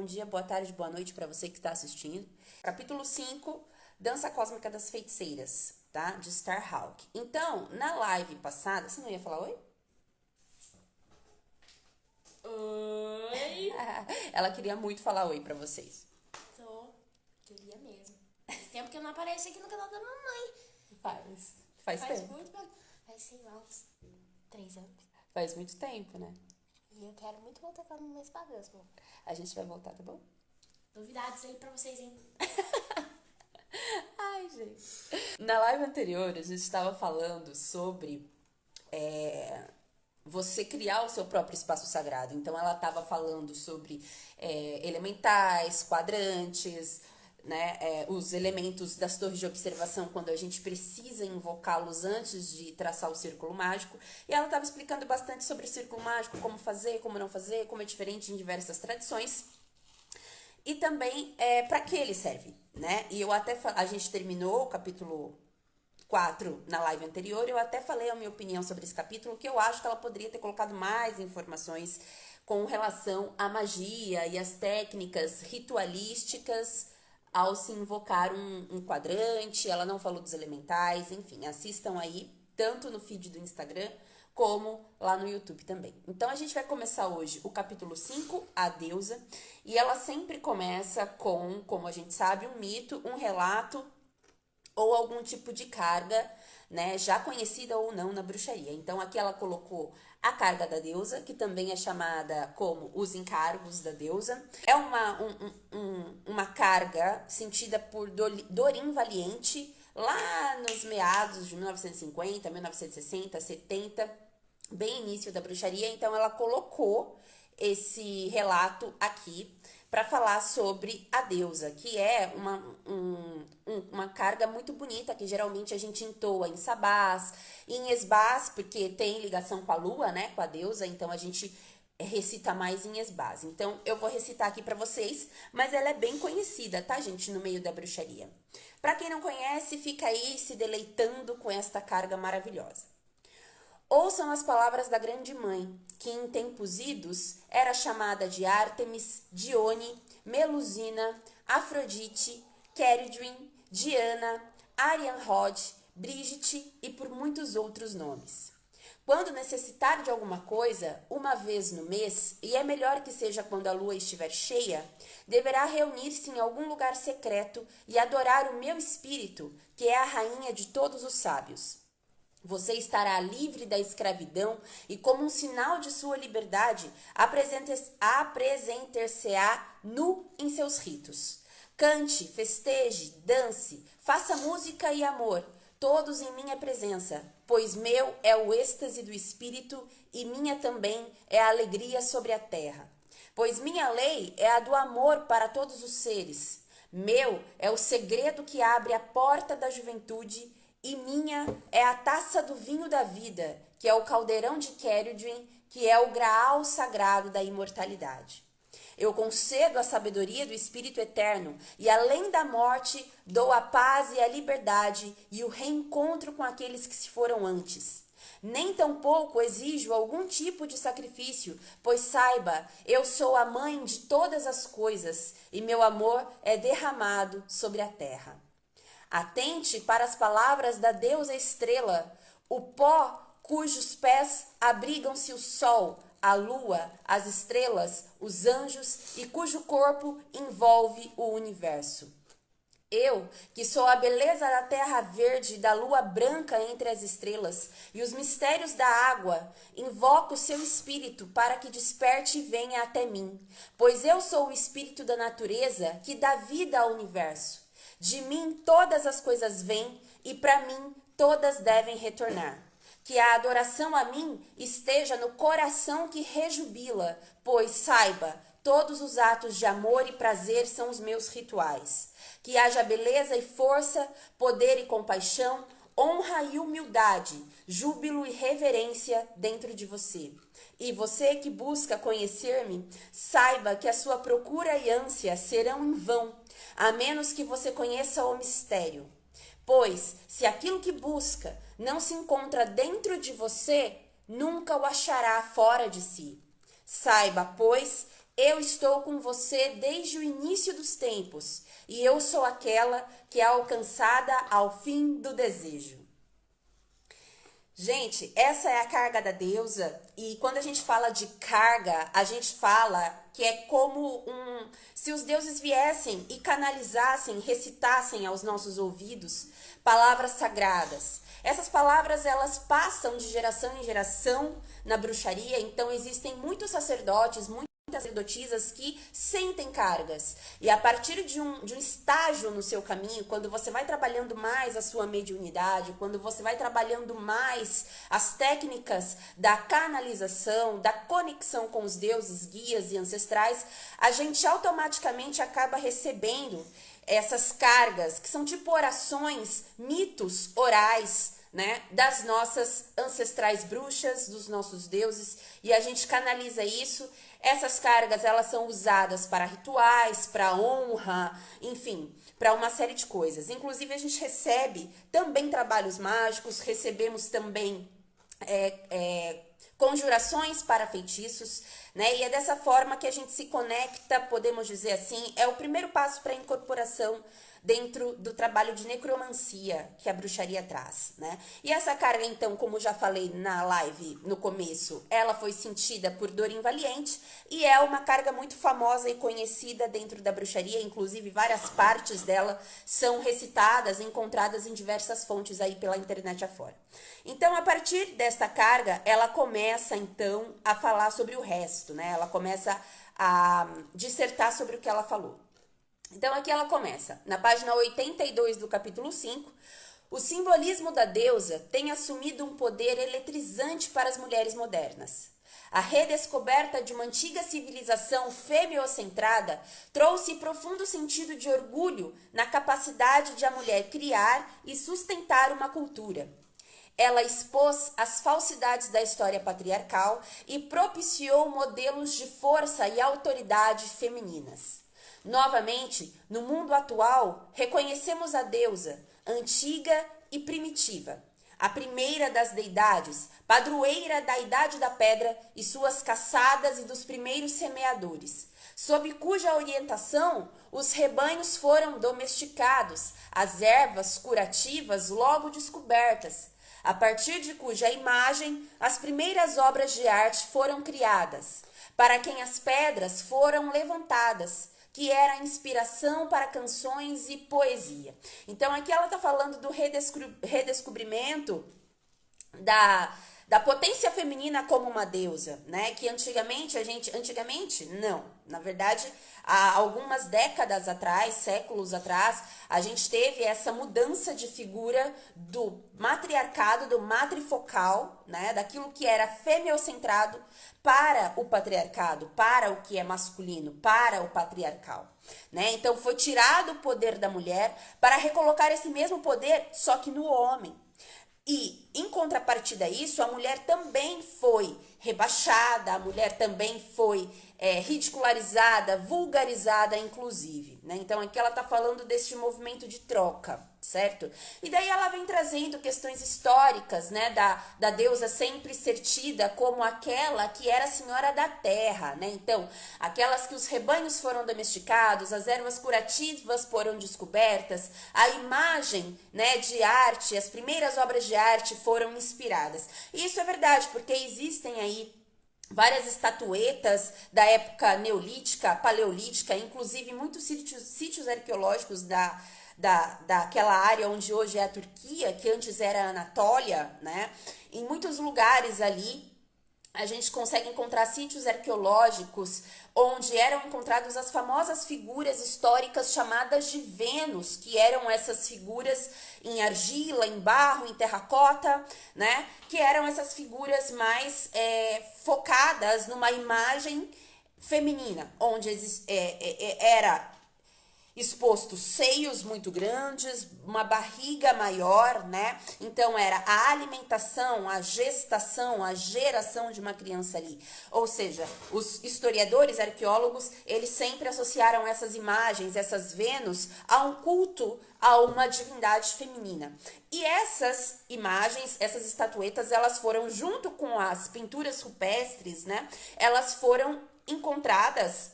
dia, boa tarde, boa noite para você que está assistindo. Capítulo 5, Dança Cósmica das Feiticeiras, tá? De Starhawk. Então, na live passada, você não ia falar oi? Oi! Ela queria muito falar oi para vocês. Queria mesmo. Faz tempo que eu não apareço aqui no canal da mamãe. Faz tempo. Muito tempo. Faz, sei lá, uns 3 anos. Faz muito tempo, né? E eu quero muito voltar com meus Instagrams, amor. A gente vai voltar, tá bom? Novidades aí pra vocês, hein? Ai, gente. Na live anterior, a gente estava falando sobre você criar o seu próprio espaço sagrado. Então, ela estava falando sobre elementais, quadrantes, né? Os elementos das torres de observação, quando a gente precisa invocá-los antes de traçar o círculo mágico. E ela estava explicando bastante sobre o círculo mágico, como fazer, como não fazer, como é diferente em diversas tradições. E também para que ele serve, né? E a gente terminou o capítulo 4 na live anterior, eu até falei a minha opinião sobre esse capítulo, que eu acho que ela poderia ter colocado mais informações com relação à magia e as técnicas ritualísticas ao se invocar um quadrante. Ela não falou dos elementais, enfim, assistam aí, tanto no feed do Instagram, como lá no YouTube também. Então, a gente vai começar hoje o capítulo 5, a deusa, e ela sempre começa com, como a gente sabe, um mito, um relato, ou algum tipo de carga, né, já conhecida ou não na bruxaria. Então, aqui ela colocou a carga da deusa, que também é chamada como os encargos da deusa. É uma carga sentida por Doreen Valiente, lá nos meados de 1950, 1960, 70, bem início da bruxaria. Então, ela colocou esse relato aqui para falar sobre a deusa, que é uma carga muito bonita, que geralmente a gente entoa em sabás, em esbás, porque tem ligação com a lua, né, com a deusa, então a gente recita mais em esbás. Então, eu vou recitar aqui para vocês, mas ela é bem conhecida, tá, gente, no meio da bruxaria. Para quem não conhece, fica aí se deleitando com esta carga maravilhosa. Ouçam as palavras da grande mãe, que em tempos idos era chamada de Ártemis, Dione, Melusina, Afrodite, Keridwen, Diana, Arianrhod, Brigitte e por muitos outros nomes. Quando necessitar de alguma coisa, uma vez no mês, e é melhor que seja quando a lua estiver cheia, deverá reunir-se em algum lugar secreto e adorar o meu espírito, que é a rainha de todos os sábios. Você estará livre da escravidão e, como um sinal de sua liberdade, apresentar-se-á nu em seus ritos. Cante, festeje, dance, faça música e amor, todos em minha presença, pois meu é o êxtase do espírito e minha também é a alegria sobre a terra. Pois minha lei é a do amor para todos os seres. Meu é o segredo que abre a porta da juventude e minha é a taça do vinho da vida, que é o caldeirão de Keridwen, que é o graal sagrado da imortalidade. Eu concedo a sabedoria do Espírito Eterno e, além da morte, dou a paz e a liberdade e o reencontro com aqueles que se foram antes. Nem tampouco exijo algum tipo de sacrifício, pois saiba, eu sou a mãe de todas as coisas e meu amor é derramado sobre a terra. Atente para as palavras da deusa estrela, o pó cujos pés abrigam-se o sol, a lua, as estrelas, os anjos e cujo corpo envolve o universo. Eu, que sou a beleza da terra verde e da lua branca entre as estrelas e os mistérios da água, invoco seu espírito para que desperte e venha até mim, pois eu sou o espírito da natureza que dá vida ao universo. De mim todas as coisas vêm e para mim todas devem retornar. Que a adoração a mim esteja no coração que rejubila, pois saiba, todos os atos de amor e prazer são os meus rituais. Que haja beleza e força, poder e compaixão, honra e humildade, júbilo e reverência dentro de você. E você que busca conhecer-me, saiba que a sua procura e ânsia serão em vão, a menos que você conheça o mistério. Pois, se aquilo que busca não se encontra dentro de você, nunca o achará fora de si. Saiba, pois, Eu estou com você desde o início dos tempos, e eu sou aquela que é alcançada ao fim do desejo. Gente, essa é a carga da deusa, e quando a gente fala de carga, a gente fala que é como se os deuses viessem e canalizassem, recitassem aos nossos ouvidos palavras sagradas. Essas palavras, elas passam de geração em geração na bruxaria, então existem muitos sacerdotes, muitas sacerdotisas que sentem cargas. E a partir de um estágio no seu caminho, quando você vai trabalhando mais a sua mediunidade, quando você vai trabalhando mais as técnicas da canalização, da conexão com os deuses, guias e ancestrais, a gente automaticamente acaba recebendo essas cargas, que são tipo orações, mitos orais, né, das nossas ancestrais bruxas, dos nossos deuses, e a gente canaliza isso. Essas cargas, elas são usadas para rituais, para honra, enfim, para uma série de coisas. Inclusive, a gente recebe também trabalhos mágicos, recebemos também conjurações para feitiços, né? E é dessa forma que a gente se conecta, podemos dizer assim, é o primeiro passo para a incorporação dentro do trabalho de necromancia que a bruxaria traz, né? E essa carga, então, como já falei na live no começo, ela foi sentida por Doreen Valiente e é uma carga muito famosa e conhecida dentro da bruxaria, inclusive várias partes dela são recitadas, encontradas em diversas fontes aí pela internet afora. Então, a partir desta carga, ela começa, então, a falar sobre o resto, né? Ela começa a dissertar sobre o que ela falou. Então, aqui ela começa, na página 82 do capítulo 5, o simbolismo da deusa tem assumido um poder eletrizante para as mulheres modernas. A redescoberta de uma antiga civilização fêmeo-centrada trouxe profundo sentido de orgulho na capacidade de a mulher criar e sustentar uma cultura. Ela expôs as falsidades da história patriarcal e propiciou modelos de força e autoridade femininas. Novamente, no mundo atual, reconhecemos a deusa, antiga e primitiva, a primeira das deidades, padroeira da Idade da Pedra e suas caçadas e dos primeiros semeadores, sob cuja orientação os rebanhos foram domesticados, as ervas curativas logo descobertas, a partir de cuja imagem as primeiras obras de arte foram criadas, para quem as pedras foram levantadas, que era a inspiração para canções e poesia. Então, aqui ela está falando do redescobrimento da potência feminina como uma deusa, né? Que antigamente não, na verdade, há algumas décadas atrás, séculos atrás, a gente teve essa mudança de figura do matriarcado, do matrifocal, né? Daquilo que era femiocentrado para o patriarcado, para o que é masculino, para o patriarcal, né? Então foi tirado o poder da mulher para recolocar esse mesmo poder, só que no homem. E, em contrapartida a isso, a mulher também foi rebaixada, a mulher também foi ridicularizada, vulgarizada, inclusive, né? Então, aqui ela está falando desse movimento de troca, certo? E daí ela vem trazendo questões históricas, né? Da deusa sempre ser tida como aquela que era a senhora da terra, né? Então, aquelas que os rebanhos foram domesticados, as ervas curativas foram descobertas, a imagem, né, de arte, as primeiras obras de arte foram inspiradas. E isso é verdade, porque existem aí várias estatuetas da época neolítica, paleolítica, inclusive muitos sítios arqueológicos daquela área onde hoje é a Turquia, que antes era a Anatólia, né? Em muitos lugares ali a gente consegue encontrar sítios arqueológicos onde eram encontradas as famosas figuras históricas chamadas de Vênus, que eram essas figuras em argila, em barro, em terracota, né? Que eram essas figuras mais focadas numa imagem feminina, onde era exposto seios muito grandes, uma barriga maior, né? Então era a alimentação, a gestação, a geração de uma criança ali. Ou seja, os historiadores, arqueólogos, eles sempre associaram essas imagens, essas Vênus, a um culto a uma divindade feminina. E essas imagens, essas estatuetas, elas foram junto com as pinturas rupestres, né? Elas foram encontradas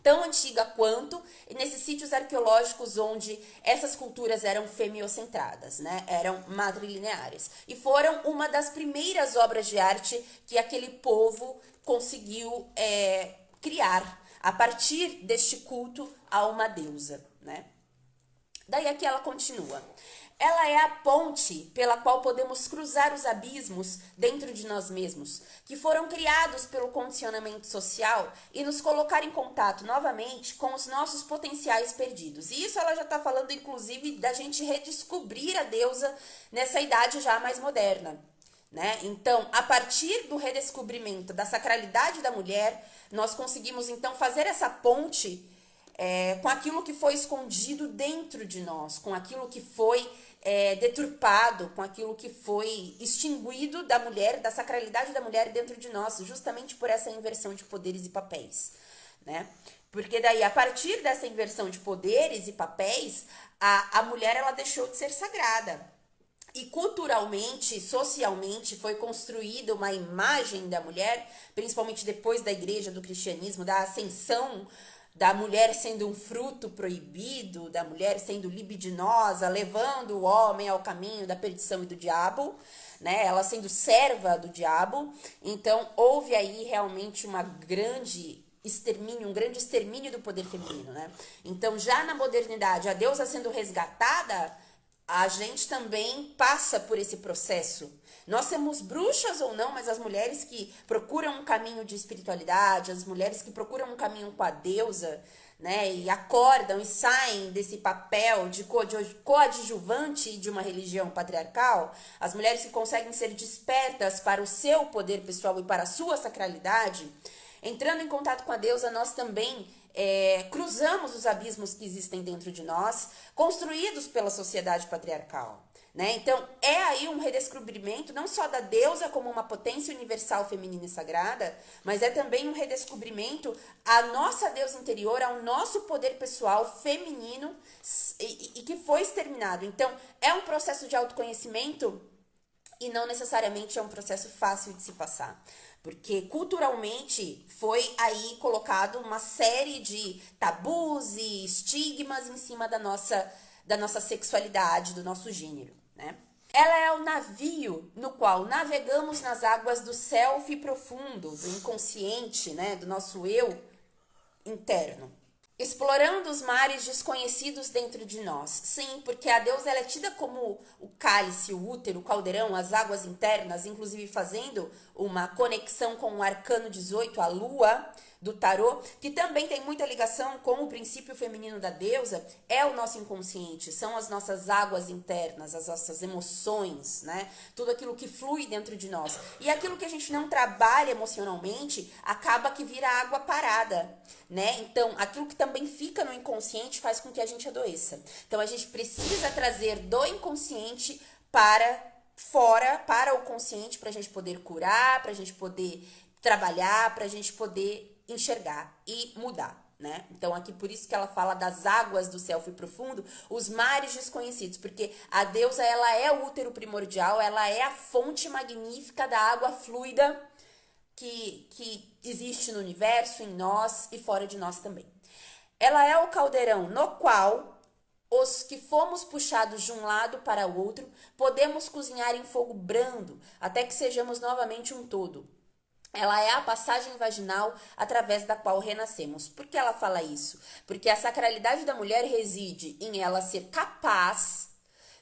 tão antiga quanto nesses sítios arqueológicos onde essas culturas eram femiocentradas, né? Eram matrilineares. E foram uma das primeiras obras de arte que aquele povo conseguiu criar a partir deste culto a uma deusa, né? Daí aqui ela continua. Ela é a ponte pela qual podemos cruzar os abismos dentro de nós mesmos, que foram criados pelo condicionamento social e nos colocar em contato novamente com os nossos potenciais perdidos. E isso ela já está falando, inclusive, da gente redescobrir a deusa nessa idade já mais moderna, né? Então, a partir do redescobrimento da sacralidade da mulher, nós conseguimos, então, fazer essa ponte com aquilo que foi escondido dentro de nós, com aquilo que foi deturpado, com aquilo que foi extinguido da mulher, da sacralidade da mulher dentro de nós, justamente por essa inversão de poderes e papéis, né? Porque daí, a partir dessa inversão de poderes e papéis, a mulher ela deixou de ser sagrada. E culturalmente, socialmente, foi construída uma imagem da mulher, principalmente depois da igreja, do cristianismo, da ascensão da mulher sendo um fruto proibido, da mulher sendo libidinosa, levando o homem ao caminho da perdição e do diabo, né? Ela sendo serva do diabo. Então, houve aí realmente um grande extermínio do poder feminino, né? Então, já na modernidade, a deusa sendo resgatada, a gente também passa por esse processo. Nós somos bruxas ou não, mas as mulheres que procuram um caminho de espiritualidade, as mulheres que procuram um caminho com a deusa, né, e acordam e saem desse papel de coadjuvante de uma religião patriarcal, as mulheres que conseguem ser despertas para o seu poder pessoal e para a sua sacralidade, entrando em contato com a deusa, nós também cruzamos os abismos que existem dentro de nós, construídos pela sociedade patriarcal, né? Então, é aí um redescobrimento não só da deusa como uma potência universal feminina e sagrada, mas é também um redescobrimento à nossa deusa interior, ao nosso poder pessoal feminino e que foi exterminado. Então, é um processo de autoconhecimento e não necessariamente é um processo fácil de se passar. Porque culturalmente foi aí colocado uma série de tabus e estigmas em cima da nossa sexualidade, do nosso gênero, né? Ela é o navio no qual navegamos nas águas do self profundo, do inconsciente, né? Do nosso eu interno. Explorando os mares desconhecidos dentro de nós. Sim, porque a deusa ela é tida como o cálice, o útero, o caldeirão, as águas internas, inclusive fazendo uma conexão com o arcano 18, a lua do tarô, que também tem muita ligação com o princípio feminino da deusa, é o nosso inconsciente, são as nossas águas internas, as nossas emoções, né? Tudo aquilo que flui dentro de nós. E aquilo que a gente não trabalha emocionalmente, acaba que vira água parada, né? Então, aquilo que também fica no inconsciente faz com que a gente adoeça. Então, a gente precisa trazer do inconsciente para fora, para o consciente, para a gente poder curar, para a gente poder trabalhar, para a gente poder enxergar e mudar, né? Então, aqui por isso que ela fala das águas do self profundo, os mares desconhecidos, porque a deusa, ela é o útero primordial, ela é a fonte magnífica da água fluida que existe no universo, em nós e fora de nós também. Ela é o caldeirão no qual os que fomos puxados de um lado para o outro podemos cozinhar em fogo brando até que sejamos novamente um todo. Ela é a passagem vaginal através da qual renascemos. Por que ela fala isso? Porque a sacralidade da mulher reside em ela ser capaz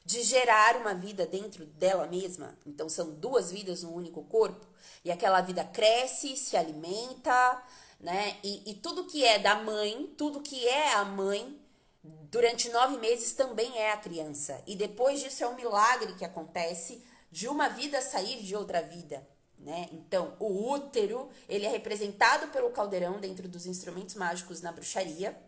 de gerar uma vida dentro dela mesma. Então, são duas vidas num único corpo. E aquela vida cresce, se alimenta, né? E tudo que é da mãe, tudo que é a mãe, durante 9 meses também é a criança. E depois disso é um milagre que acontece de uma vida sair de outra vida. Né? Então, o útero, ele é representado pelo caldeirão dentro dos instrumentos mágicos na bruxaria.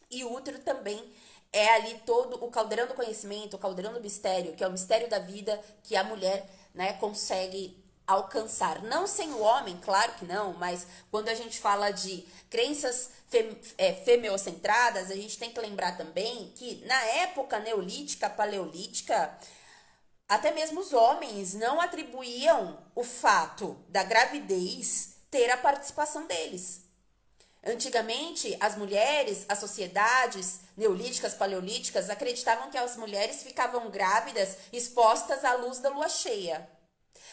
E o útero também é ali todo o caldeirão do conhecimento, o caldeirão do mistério, que é o mistério da vida que a mulher, né, consegue alcançar. Não sem o homem, claro que não, mas quando a gente fala de crenças femeocentradas, a gente tem que lembrar também que na época neolítica, paleolítica, até mesmo os homens não atribuíam o fato da gravidez ter a participação deles. Antigamente, as mulheres, as sociedades neolíticas, paleolíticas, acreditavam que as mulheres ficavam grávidas expostas à luz da lua cheia.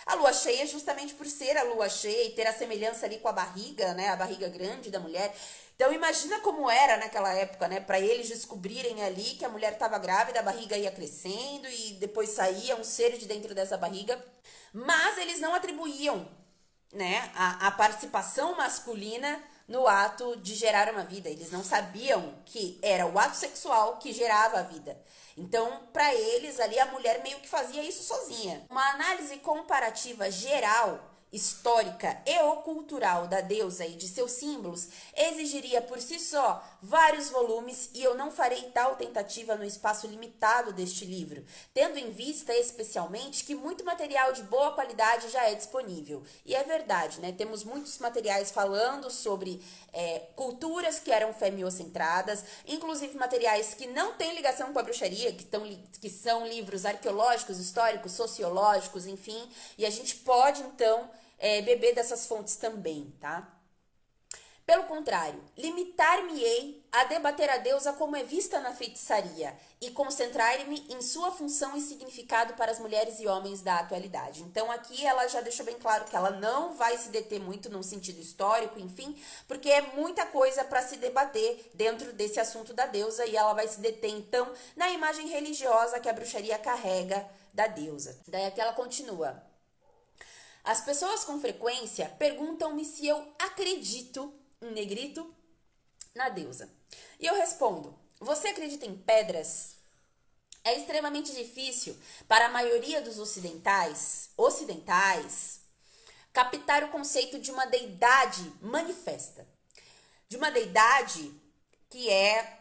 A lua cheia, justamente por ser a lua cheia e ter a semelhança ali com a barriga, né, a barriga grande da mulher. Então, imagina como era naquela época, né, para eles descobrirem ali que a mulher estava grávida, a barriga ia crescendo e depois saía um ser de dentro dessa barriga. Mas eles não atribuíam, né, a participação masculina no ato de gerar uma vida. Eles não sabiam que era o ato sexual que gerava a vida. Então, para eles, ali a mulher meio que fazia isso sozinha. Uma análise comparativa geral, histórica e ou cultural da deusa e de seus símbolos exigiria por si só vários volumes e eu não farei tal tentativa no espaço limitado deste livro, tendo em vista especialmente que muito material de boa qualidade já é disponível. E é verdade, né? Temos muitos materiais falando sobre culturas que eram femiocentradas, inclusive materiais que não têm ligação com a bruxaria, que são livros arqueológicos, históricos, sociológicos, enfim, e a gente pode então beber dessas fontes também, tá? Pelo contrário, limitar-me-ei a debater a deusa como é vista na feitiçaria e concentrar-me em sua função e significado para as mulheres e homens da atualidade. Então aqui ela já deixou bem claro que ela não vai se deter muito num sentido histórico, enfim, porque é muita coisa para se debater dentro desse assunto da deusa e ela vai se deter então na imagem religiosa que a bruxaria carrega da deusa. Daí aqui ela continua. As pessoas com frequência perguntam-me se eu acredito, em negrito, na deusa. E eu respondo, você acredita em pedras? É extremamente difícil para a maioria dos ocidentais, captar o conceito de uma deidade manifesta. De uma deidade que é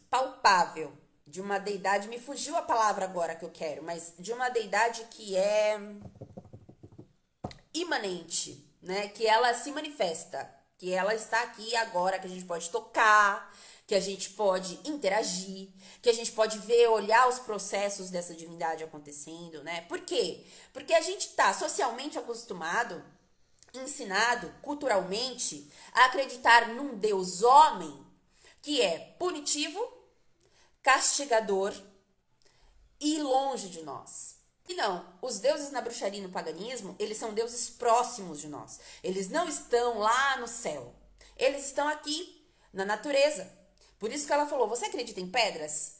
palpável. De uma deidade, me fugiu a palavra agora que eu quero, mas de uma deidade que é imanente, né? Que ela se manifesta, que ela está aqui agora, que a gente pode tocar, que a gente pode interagir, que a gente pode ver, olhar os processos dessa divindade acontecendo, né? Por quê? Porque a gente está socialmente acostumado, ensinado culturalmente a acreditar num Deus homem que é punitivo, castigador e longe de nós. E não, os deuses na bruxaria e no paganismo, eles são deuses próximos de nós. Eles não estão lá no céu. Eles estão aqui, na natureza. Por isso que ela falou, você acredita em pedras?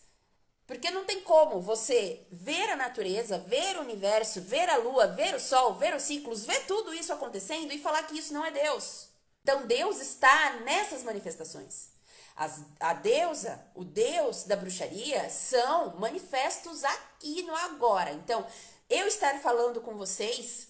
Porque não tem como você ver a natureza, ver o universo, ver a lua, ver o sol, ver os ciclos, ver tudo isso acontecendo e falar que isso não é Deus. Então Deus está nessas manifestações. A deusa, o Deus da bruxaria são manifestos aqui no agora. Então, eu estar falando com vocês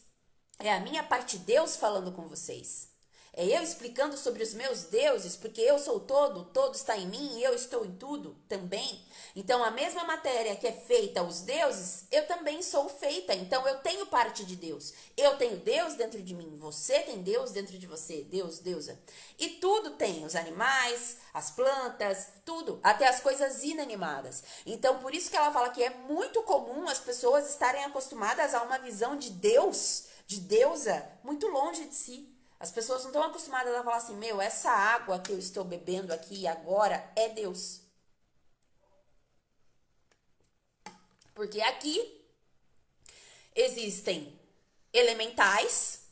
é a minha parte de Deus falando com vocês. É eu explicando sobre os meus deuses, porque eu sou todo, todo está em mim e eu estou em tudo também. Então, a mesma matéria que é feita aos deuses, eu também sou feita. Então, eu tenho parte de Deus. Eu tenho Deus dentro de mim. Você tem Deus dentro de você. Deus, deusa. E tudo tem. Os animais, as plantas, tudo. Até as coisas inanimadas. Então, por isso que ela fala que é muito comum as pessoas estarem acostumadas a uma visão de Deus, de deusa, muito longe de si. As pessoas não estão acostumadas a falar assim, meu, essa água que eu estou bebendo aqui agora é Deus. Porque aqui existem elementais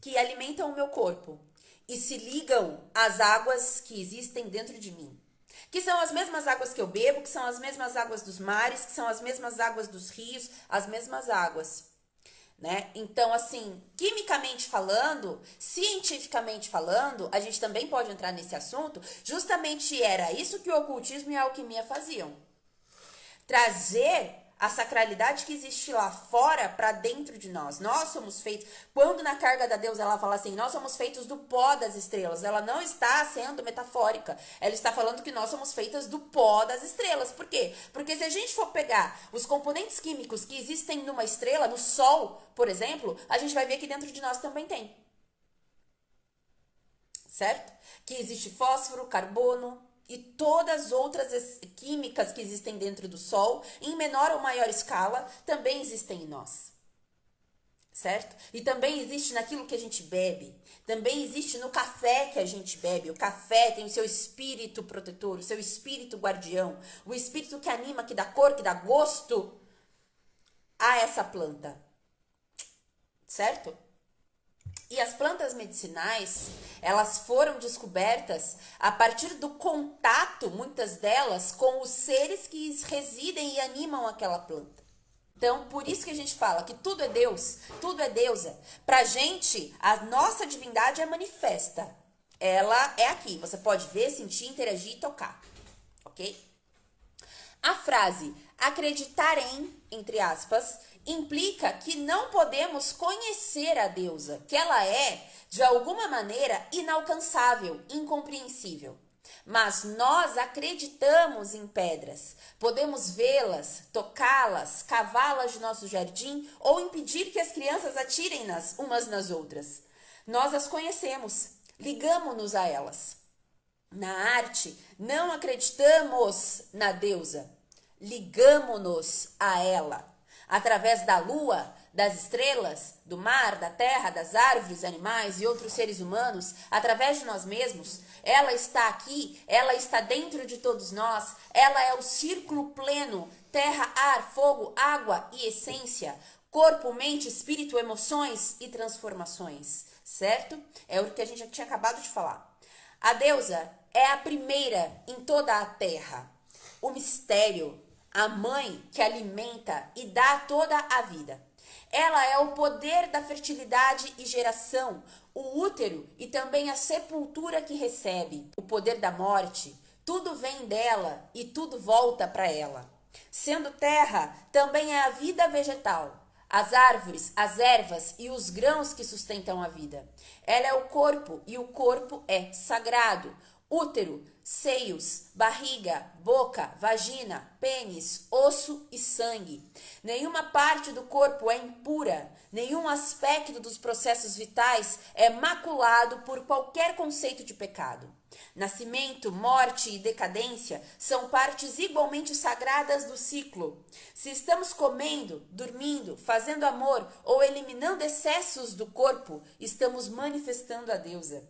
que alimentam o meu corpo e se ligam às águas que existem dentro de mim. Que são as mesmas águas que eu bebo, que são as mesmas águas dos mares, que são as mesmas águas dos rios, as mesmas águas. Né? Então, assim, quimicamente falando, cientificamente falando, a gente também pode entrar nesse assunto, justamente era isso que o ocultismo e a alquimia faziam. Trazer a sacralidade que existe lá fora para dentro de nós. Nós somos feitos, quando na carga da deusa ela fala assim, nós somos feitos do pó das estrelas, ela não está sendo metafórica, ela está falando que nós somos feitas do pó das estrelas. Por quê? Porque se a gente for pegar os componentes químicos que existem numa estrela, no Sol, por exemplo, a gente vai ver que dentro de nós também tem. Certo? Que existe fósforo, carbono, e todas as outras químicas que existem dentro do Sol, em menor ou maior escala, também existem em nós. certo? E também existe naquilo que a gente bebe, também existe no café que a gente bebe. O café tem o seu espírito protetor, o seu espírito guardião, o espírito que anima, que dá cor, que dá gosto a essa planta, certo? E as plantas medicinais, elas foram descobertas a partir do contato, muitas delas, com os seres que residem e animam aquela planta. Então, por isso que a gente fala que tudo é Deus, tudo é deusa. Pra gente, a nossa divindade é manifesta. Ela é aqui, você pode ver, sentir, interagir e tocar, ok? A frase acreditar em, entre aspas, implica que não podemos conhecer a deusa, que ela é, de alguma maneira, inalcançável, incompreensível. Mas nós acreditamos em pedras. Podemos vê-las, tocá-las, cavá-las de nosso jardim ou impedir que as crianças atirem-nas umas nas outras. Nós as conhecemos, ligamo-nos a elas. Na arte, não acreditamos na deusa, ligamo-nos a ela. Através da lua, das estrelas, do mar, da terra, das árvores, animais e outros seres humanos, através de nós mesmos, ela está aqui, ela está dentro de todos nós, ela é o círculo pleno, terra, ar, fogo, água e essência, corpo, mente, espírito, emoções e transformações, certo? É o que a gente já tinha acabado de falar. A deusa é a primeira em toda a terra, o mistério, a mãe que alimenta e dá toda a vida. Ela é o poder da fertilidade e geração, o útero e também a sepultura que recebe, o poder da morte. Tudo vem dela e tudo volta para ela. Sendo terra, também é a vida vegetal, as árvores, as ervas e os grãos que sustentam a vida. Ela é o corpo e o corpo é sagrado. Útero, seios, barriga, boca, vagina, pênis, osso e sangue. Nenhuma parte do corpo é impura, nenhum aspecto dos processos vitais é maculado por qualquer conceito de pecado. Nascimento, morte e decadência são partes igualmente sagradas do ciclo. Se estamos comendo, dormindo, fazendo amor ou eliminando excessos do corpo, estamos manifestando a deusa.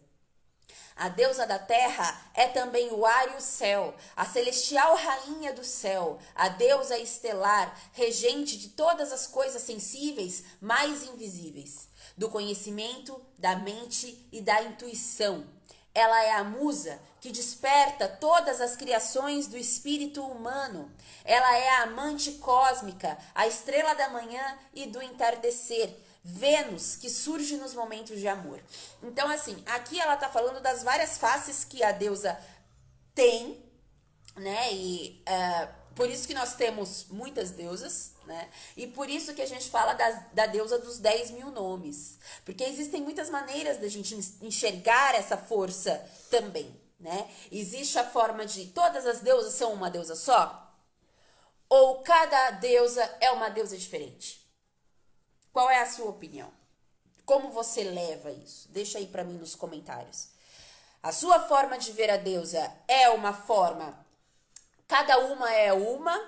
A deusa da terra é também o ar e o céu, a celestial rainha do céu, a deusa estelar, regente de todas as coisas sensíveis mais invisíveis, do conhecimento, da mente e da intuição. Ela é a musa que desperta todas as criações do espírito humano. Ela é a amante cósmica, a estrela da manhã e do entardecer, Vênus, que surge nos momentos de amor. Então, assim, aqui ela tá falando das várias faces que a deusa tem, né? E por isso que nós temos muitas deusas, né? E por isso que a gente fala da deusa dos 10.000 nomes. Porque existem muitas maneiras da gente enxergar essa força também, né? Existe a forma de todas as deusas são uma deusa só? Ou cada deusa é uma deusa diferente? Qual é a sua opinião? Como você leva isso? Deixa aí pra mim nos comentários. A sua forma de ver a deusa é uma forma, cada uma é uma,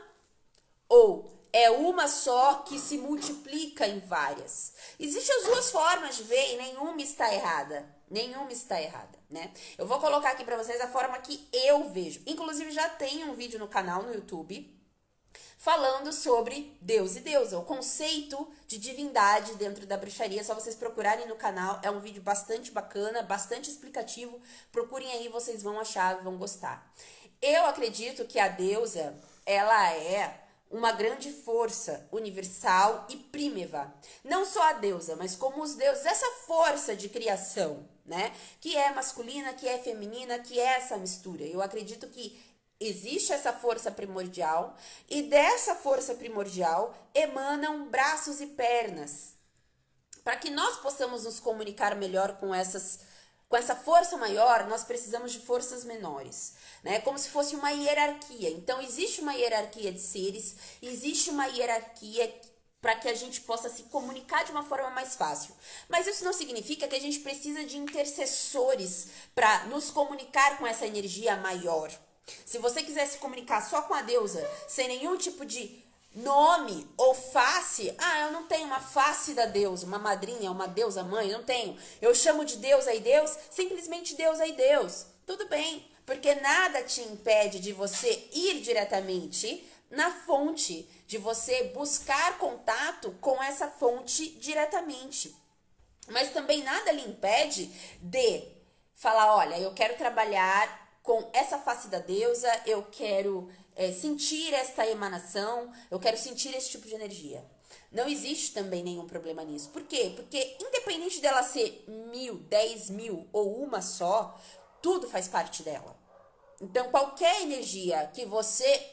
ou é uma só que se multiplica em várias? Existem as duas formas de ver e nenhuma está errada. Nenhuma está errada, né? Eu vou colocar aqui pra vocês a forma que eu vejo. Inclusive já tem um vídeo no canal no YouTube falando sobre Deus e deusa, o conceito de divindade dentro da bruxaria. É só vocês procurarem no canal, é um vídeo bastante bacana, bastante explicativo. Procurem aí, vocês vão achar, vão gostar. Eu acredito que a deusa, ela é uma grande força universal e prímeva. Não só a deusa, mas como os deuses, essa força de criação, né? Que é masculina, que é feminina, que é essa mistura. Eu acredito que existe essa força primordial e dessa força primordial emanam braços e pernas. Para que nós possamos nos comunicar melhor com essa força maior, nós precisamos de forças menores, né? Como se fosse uma hierarquia. Então, existe uma hierarquia de seres, existe uma hierarquia para que a gente possa se comunicar de uma forma mais fácil. Mas isso não significa que a gente precisa de intercessores para nos comunicar com essa energia maior. Se você quiser se comunicar só com a deusa, sem nenhum tipo de nome ou face. Ah, eu não tenho uma face da deusa, uma madrinha, uma deusa mãe, não tenho. Eu chamo de deusa e Deus, simplesmente deusa e Deus. Tudo bem, porque nada te impede de você ir diretamente na fonte, de você buscar contato com essa fonte diretamente. Mas também nada lhe impede de falar, olha, eu quero trabalhar com essa face da deusa, eu quero sentir esta emanação, eu quero sentir esse tipo de energia. Não existe também nenhum problema nisso. Por quê? Porque independente dela ser 1000, 10.000 ou uma só, tudo faz parte dela. Então, qualquer energia que você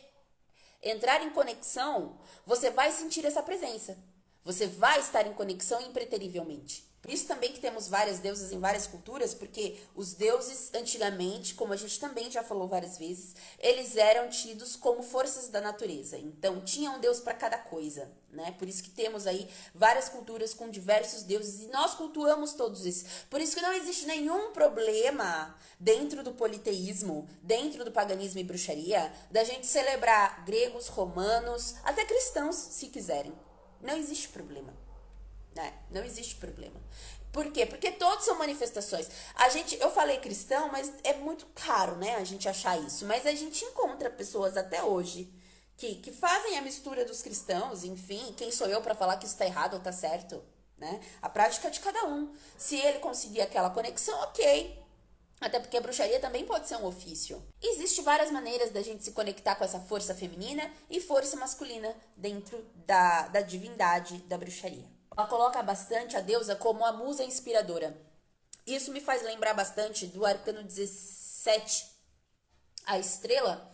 entrar em conexão, você vai sentir essa presença. Você vai estar em conexão impreterivelmente. Por isso também que temos várias deusas em várias culturas, porque os deuses antigamente, como a gente também já falou várias vezes, eles eram tidos como forças da natureza. Então tinha um deus para cada coisa, né? Por isso que temos aí várias culturas com diversos deuses e nós cultuamos todos esses. Por isso que não existe nenhum problema dentro do politeísmo, dentro do paganismo e bruxaria, da gente celebrar gregos, romanos, até cristãos, se quiserem. Não existe problema. Não existe problema. Por quê? Porque todos são manifestações. Eu falei cristão, mas é muito caro, né, a gente achar isso. Mas a gente encontra pessoas até hoje que fazem a mistura dos cristãos, enfim, quem sou eu para falar que isso tá errado ou tá certo, né? A prática é de cada um. Se ele conseguir aquela conexão, ok. Até porque a bruxaria também pode ser um ofício. Existem várias maneiras da gente se conectar com essa força feminina e força masculina dentro da divindade da bruxaria. Ela coloca bastante a deusa como a musa inspiradora. Isso me faz lembrar bastante do arcano 17, a estrela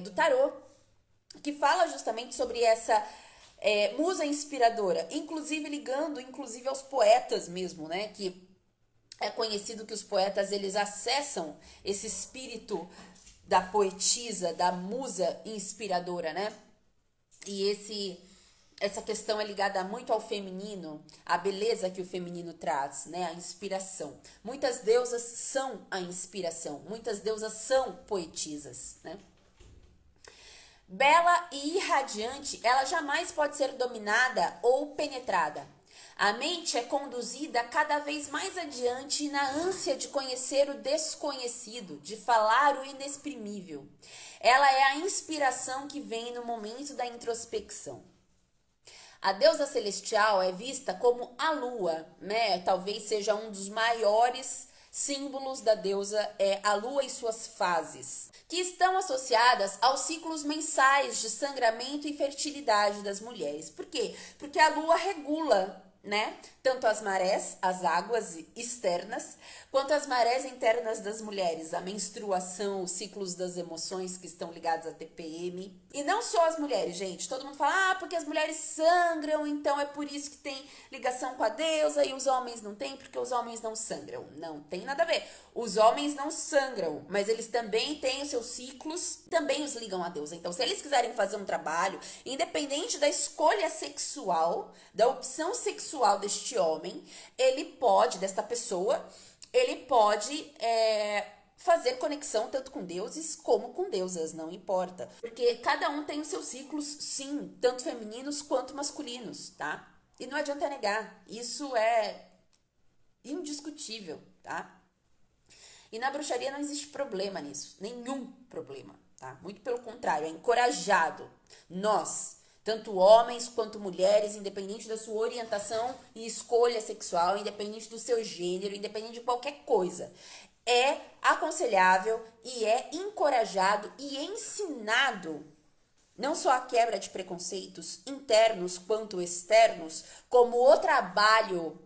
do tarô, que fala justamente sobre essa musa inspiradora, inclusive ligando aos poetas mesmo, né? Que é conhecido que os poetas eles acessam esse espírito da poetisa, da musa inspiradora, né? E essa questão é ligada muito ao feminino, a beleza que o feminino traz, né? A inspiração. Muitas deusas são a inspiração, muitas deusas são poetisas, né? Bela e irradiante, ela jamais pode ser dominada ou penetrada. A mente é conduzida cada vez mais adiante na ânsia de conhecer o desconhecido, de falar o inexprimível. Ela é a inspiração que vem no momento da introspecção. A deusa celestial é vista como a lua, né? Talvez seja um dos maiores símbolos da deusa, é a lua e suas fases, que estão associadas aos ciclos mensais de sangramento e fertilidade das mulheres. Por quê? Porque a lua regula, né? Tanto as marés, as águas externas, quanto as marés internas das mulheres, a menstruação, os ciclos das emoções que estão ligados à TPM. E não só as mulheres, gente. Todo mundo fala, porque as mulheres sangram, então é por isso que tem ligação com a deusa e os homens não têm, porque os homens não sangram. Não tem nada a ver. Os homens não sangram, mas eles também têm os seus ciclos, também os ligam à deusa. Então, se eles quiserem fazer um trabalho, independente da escolha sexual, da opção sexual deste homem, desta pessoa, ele pode fazer conexão tanto com deuses como com deusas, não importa. Porque cada um tem os seus ciclos, sim, tanto femininos quanto masculinos, tá? E não adianta negar, isso é indiscutível, tá? E na bruxaria não existe problema nisso, nenhum problema, tá? Muito pelo contrário, é encorajado. Nós, tanto homens quanto mulheres, independente da sua orientação e escolha sexual, independente do seu gênero, independente de qualquer coisa, é aconselhável e é encorajado e ensinado não só a quebra de preconceitos internos quanto externos, como o trabalho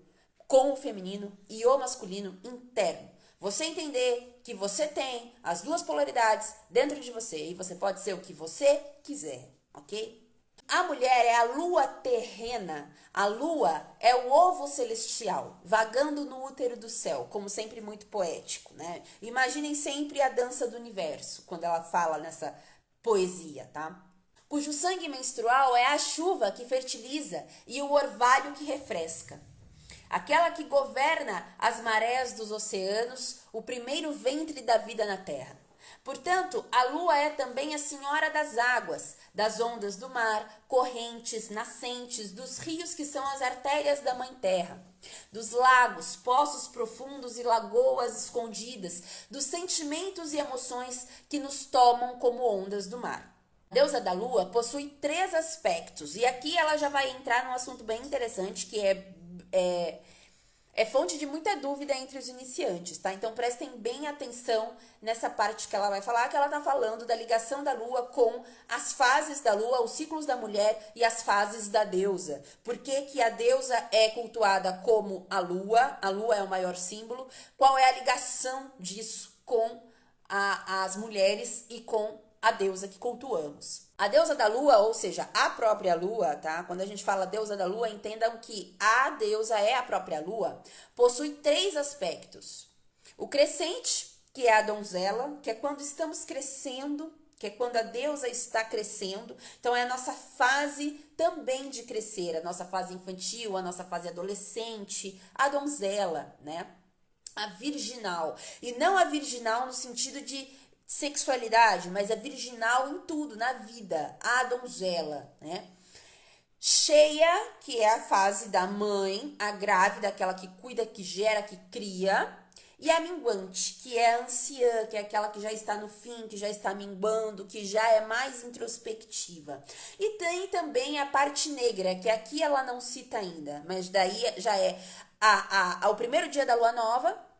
com o feminino e o masculino interno. Você entender que você tem as duas polaridades dentro de você e você pode ser o que você quiser, ok? A mulher é a lua terrena, a lua é o ovo celestial, vagando no útero do céu, como sempre muito poético, né? Imaginem sempre a dança do universo, quando ela fala nessa poesia, tá? Cujo sangue menstrual é a chuva que fertiliza e o orvalho que refresca. Aquela que governa as marés dos oceanos, o primeiro ventre da vida na terra. Portanto, a lua é também a senhora das águas, das ondas do mar, correntes, nascentes, dos rios que são as artérias da mãe terra, dos lagos, poços profundos e lagoas escondidas, dos sentimentos e emoções que nos tomam como ondas do mar. A deusa da lua possui 3 aspectos, e aqui ela já vai entrar num assunto bem interessante, que é fonte de muita dúvida entre os iniciantes, tá? Então prestem bem atenção nessa parte que ela vai falar, que ela tá falando da ligação da lua com as fases da lua, os ciclos da mulher e as fases da deusa. Por que que a deusa é cultuada como a lua é o maior símbolo? Qual é a ligação disso com as mulheres e com a deusa que cultuamos? A deusa da lua, ou seja, a própria lua, tá? Quando a gente fala deusa da lua, entendam que a deusa é a própria lua, possui 3 aspectos. O crescente, que é a donzela, que é quando estamos crescendo, que é quando a deusa está crescendo. Então é a nossa fase também de crescer, a nossa fase infantil, a nossa fase adolescente, a donzela, né? A virginal. E não a virginal no sentido de sexualidade, mas a virginal em tudo, na vida, a donzela, né? Cheia, que é a fase da mãe, a grávida, aquela que cuida, que gera, que cria. E a minguante, que é a anciã, que é aquela que já está no fim, que já está minguando, que já é mais introspectiva. E tem também a parte negra, que aqui ela não cita ainda, mas daí já é ao primeiro dia da lua nova,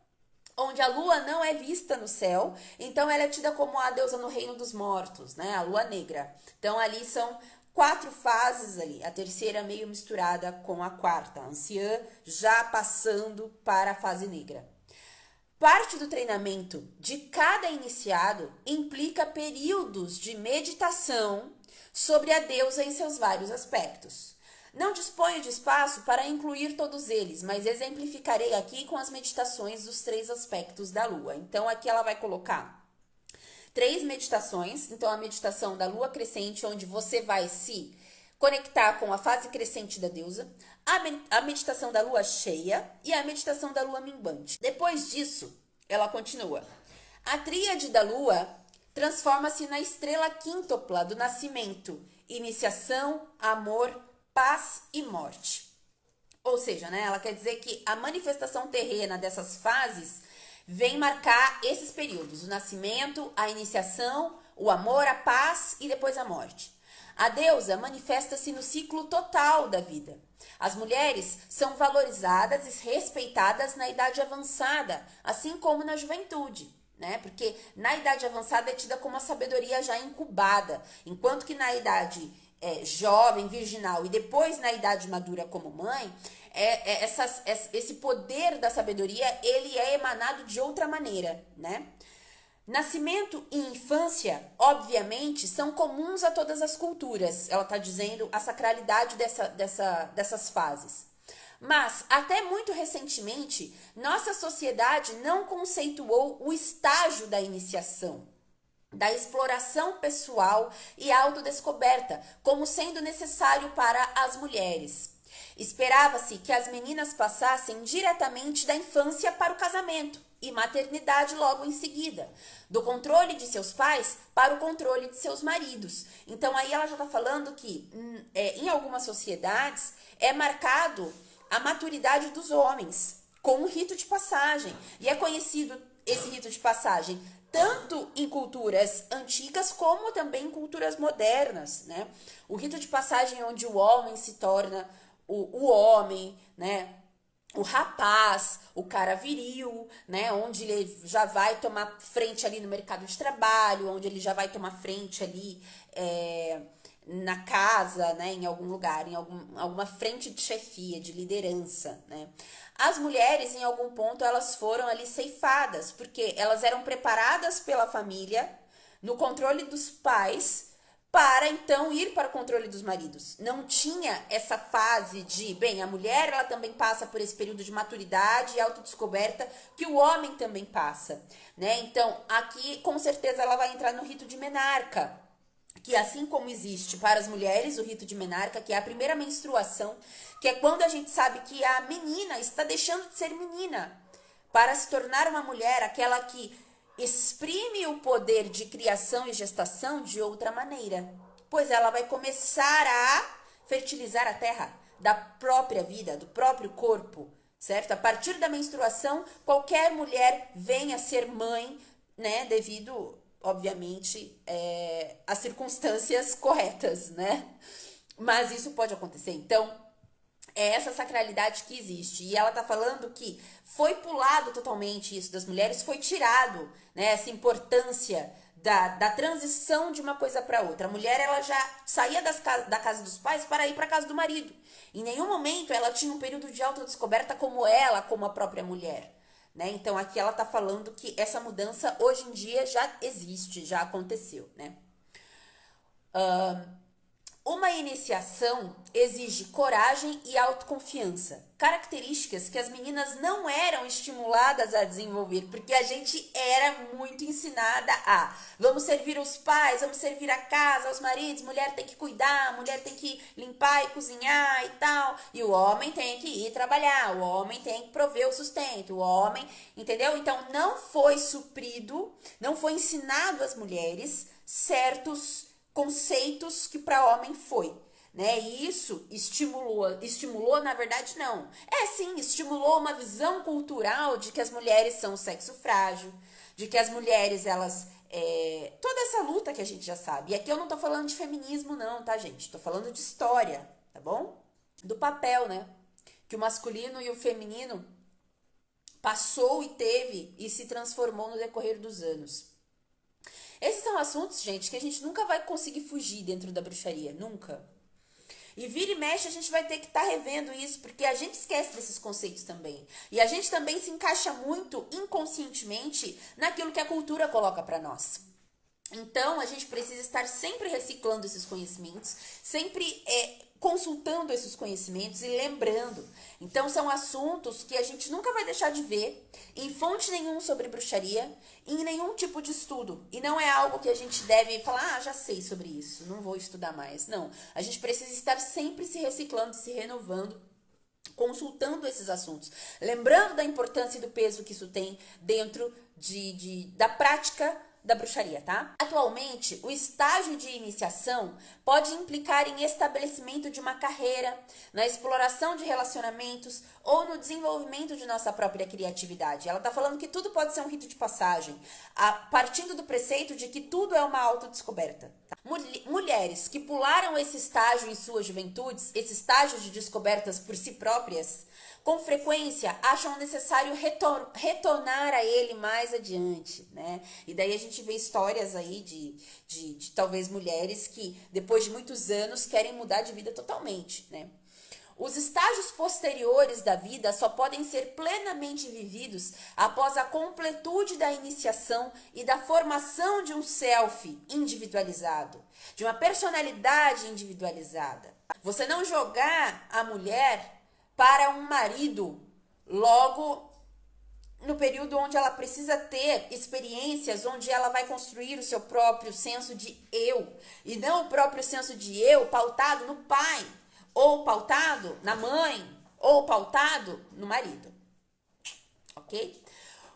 onde a lua não é vista no céu, então ela é tida como a deusa no reino dos mortos, né? A lua negra. Então ali são 4 fases ali, a terceira meio misturada com a quarta, a anciã já passando para a fase negra. Parte do treinamento de cada iniciado implica períodos de meditação sobre a deusa em seus vários aspectos. Não disponho de espaço para incluir todos eles, mas exemplificarei aqui com as meditações dos 3 aspectos da lua. Então, aqui ela vai colocar 3 meditações. Então, a meditação da lua crescente, onde você vai se conectar com a fase crescente da deusa, a meditação da lua cheia e a meditação da lua minguante. Depois disso, ela continua. A tríade da lua transforma-se na estrela quíntupla do nascimento, iniciação, amor, paz e morte. Ou seja, né, ela quer dizer que a manifestação terrena dessas fases vem marcar esses períodos: o nascimento, a iniciação, o amor, a paz e depois a morte. A deusa manifesta-se no ciclo total da vida. As mulheres são valorizadas e respeitadas na idade avançada, assim como na juventude, né? Porque na idade avançada é tida como a sabedoria já incubada, enquanto que na idade jovem, virginal e depois na idade madura como mãe, esse poder da sabedoria, ele é emanado de outra maneira, né? Nascimento e infância, obviamente, são comuns a todas as culturas. Ela está dizendo a sacralidade dessas fases. Mas, até muito recentemente, nossa sociedade não conceituou o estágio da iniciação, da exploração pessoal e autodescoberta como sendo necessário para as mulheres. Esperava-se que as meninas passassem diretamente da infância para o casamento e maternidade logo em seguida, do controle de seus pais para o controle de seus maridos. Então aí ela já está falando que em algumas sociedades é marcado a maturidade dos homens com um rito de passagem. E é conhecido esse rito de passagem tanto em culturas antigas como também em culturas modernas, né? O rito de passagem onde o homem se torna o homem, né? O rapaz, o cara viril, né? Onde ele já vai tomar frente ali no mercado de trabalho, onde ele já vai tomar frente ali na casa, né? Em algum lugar, em alguma frente de chefia, de liderança, né? As mulheres, em algum ponto, elas foram ali ceifadas, porque elas eram preparadas pela família, no controle dos pais, para então ir para o controle dos maridos. Não tinha essa fase de, bem, a mulher ela também passa por esse período de maturidade e autodescoberta que o homem também passa, né? Então, aqui com certeza ela vai entrar no rito de menarca, que assim como existe para as mulheres o rito de menarca, que é a primeira menstruação, que é quando a gente sabe que a menina está deixando de ser menina para se tornar uma mulher, aquela que exprime o poder de criação e gestação de outra maneira, pois ela vai começar a fertilizar a terra da própria vida, do próprio corpo, certo? A partir da menstruação, qualquer mulher vem a ser mãe, né, devido, obviamente, às circunstâncias corretas, né? Mas isso pode acontecer. Então, é essa sacralidade que existe. E ela tá falando que foi pulado totalmente isso das mulheres, foi tirado, né, essa importância da transição de uma coisa para outra. A mulher, ela já saía da casa dos pais para ir para a casa do marido. Em nenhum momento ela tinha um período de autodescoberta como ela, como a própria mulher. Né? Então aqui ela tá falando que essa mudança hoje em dia já existe, já aconteceu, né? Uma iniciação exige coragem e autoconfiança, características que as meninas não eram estimuladas a desenvolver, porque a gente era muito ensinada a vamos servir os pais, vamos servir a casa, os maridos, mulher tem que cuidar, mulher tem que limpar e cozinhar e tal, e o homem tem que ir trabalhar, o homem tem que prover o sustento, o homem, entendeu? Então não foi suprido, não foi ensinado às mulheres certos conceitos que para homem foi, né? E isso estimulou, na verdade, não. Sim, estimulou uma visão cultural de que as mulheres são sexo frágil, de que as mulheres, elas... toda essa luta que a gente já sabe. E aqui eu não tô falando de feminismo, não, tá, gente? Tô falando de história, tá bom? Do papel, né? Que o masculino e o feminino passou e teve e se transformou no decorrer dos anos. Esses são assuntos, gente, que a gente nunca vai conseguir fugir dentro da bruxaria, nunca. E vira e mexe a gente vai ter que estar revendo isso, porque a gente esquece desses conceitos também. E a gente também se encaixa muito inconscientemente naquilo que a cultura coloca para nós. Então, a gente precisa estar sempre reciclando esses conhecimentos, sempre consultando esses conhecimentos e lembrando. Então, são assuntos que a gente nunca vai deixar de ver em fonte nenhum sobre bruxaria, em nenhum tipo de estudo. E não é algo que a gente deve falar, já sei sobre isso, não vou estudar mais. Não, a gente precisa estar sempre se reciclando, se renovando, consultando esses assuntos. Lembrando da importância e do peso que isso tem dentro da prática da bruxaria, tá? Atualmente, o estágio de iniciação pode implicar em estabelecimento de uma carreira, na exploração de relacionamentos ou no desenvolvimento de nossa própria criatividade. Ela tá falando que tudo pode ser um rito de passagem, partindo do preceito de que tudo é uma autodescoberta. Tá? Mulheres que pularam esse estágio em suas juventudes, esse estágio de descobertas por si próprias, com frequência acham necessário retornar a ele mais adiante, né? E daí a gente vê histórias aí de talvez mulheres que depois de muitos anos querem mudar de vida totalmente, né? Os estágios posteriores da vida só podem ser plenamente vividos após a completude da iniciação e da formação de um self individualizado, de uma personalidade individualizada. Você não jogar a mulher para um marido logo no período onde ela precisa ter experiências, onde ela vai construir o seu próprio senso de eu, e não o próprio senso de eu pautado no pai, ou pautado na mãe, ou pautado no marido. Ok?